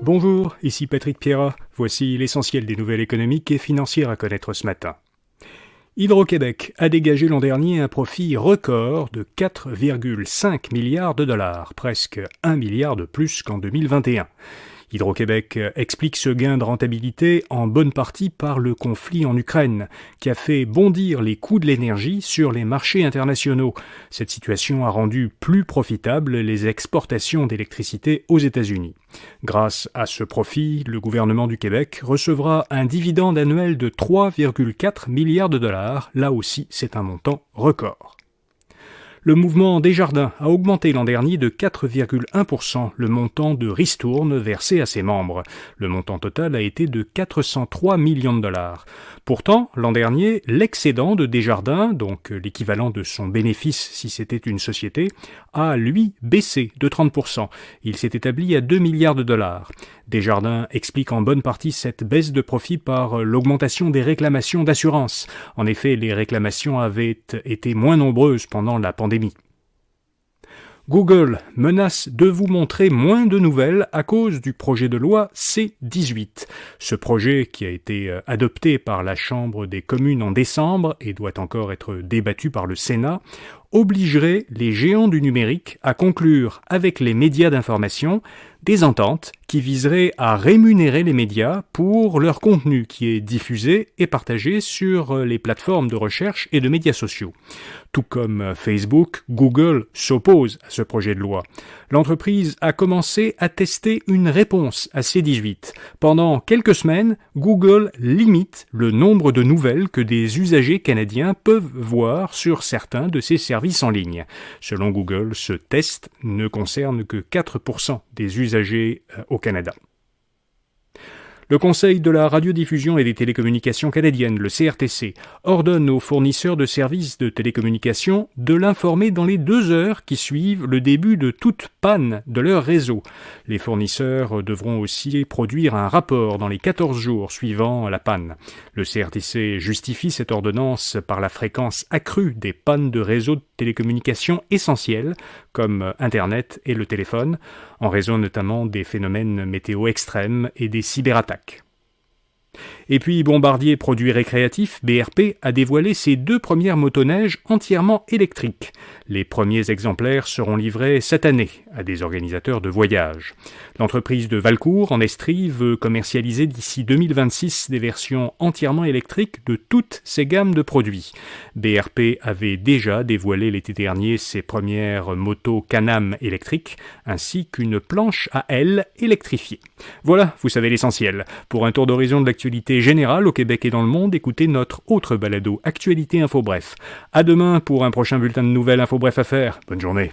Bonjour, ici Patrick Pierrat. Voici l'essentiel des nouvelles économiques et financières à connaître ce matin. Hydro-Québec a dégagé l'an dernier un profit record de 4,5 milliards de dollars, presque 1 milliard de plus qu'en 2021. Hydro-Québec explique ce gain de rentabilité en bonne partie par le conflit en Ukraine, qui a fait bondir les coûts de l'énergie sur les marchés internationaux. Cette situation a rendu plus profitables les exportations d'électricité aux États-Unis. Grâce à ce profit, le gouvernement du Québec recevra un dividende annuel de 3,4 milliards de dollars. Là aussi, c'est un montant record. Le mouvement Desjardins a augmenté l'an dernier de 4,1% le montant de ristournes versé à ses membres. Le montant total a été de 403 millions de dollars. Pourtant, l'an dernier, l'excédent de Desjardins, donc l'équivalent de son bénéfice si c'était une société, a, lui, baissé de 30%. Il s'est établi à 2 milliards de dollars. Desjardins explique en bonne partie cette baisse de profit par l'augmentation des réclamations d'assurance. En effet, les réclamations avaient été moins nombreuses pendant la pandémie. Google menace de vous montrer moins de nouvelles à cause du projet de loi C-18. Ce projet, qui a été adopté par la Chambre des communes en décembre et doit encore être débattu par le Sénat, obligerait les géants du numérique à conclure avec les médias d'information des ententes qui viseraient à rémunérer les médias pour leur contenu qui est diffusé et partagé sur les plateformes de recherche et de médias sociaux. Tout comme Facebook, Google s'oppose à ce projet de loi. L'entreprise a commencé à tester une réponse à C-18. Pendant quelques semaines, Google limite le nombre de nouvelles que des usagers canadiens peuvent voir sur certains de ses services en ligne. Selon Google, ce test ne concerne que 4% des usagers au Canada. Le Conseil de la radiodiffusion et des télécommunications canadiennes, le CRTC, ordonne aux fournisseurs de services de télécommunications de l'informer dans les 2 heures qui suivent le début de toute panne de leur réseau. Les fournisseurs devront aussi produire un rapport dans les 14 jours suivant la panne. Le CRTC justifie cette ordonnance par la fréquence accrue des pannes de réseaux de télécommunications essentiels, comme Internet et le téléphone, en raison notamment des phénomènes météo extrêmes et des cyberattaques. Et puis Bombardier Produits Récréatifs, BRP, a dévoilé ses 2 premières motoneiges entièrement électriques. Les premiers exemplaires seront livrés cette année à des organisateurs de voyages. L'entreprise de Valcourt, en Estrie, veut commercialiser d'ici 2026 des versions entièrement électriques de toutes ses gammes de produits. BRP avait déjà dévoilé l'été dernier ses premières motos Can-Am électriques, ainsi qu'une planche à ailes électrifiée. Voilà, vous savez l'essentiel. Pour un tour d'horizon de l'actualité générale au Québec et dans le monde, écoutez notre autre balado, Actualité Info Bref. À demain pour un prochain bulletin de nouvelles Info Bref à faire. Bonne journée.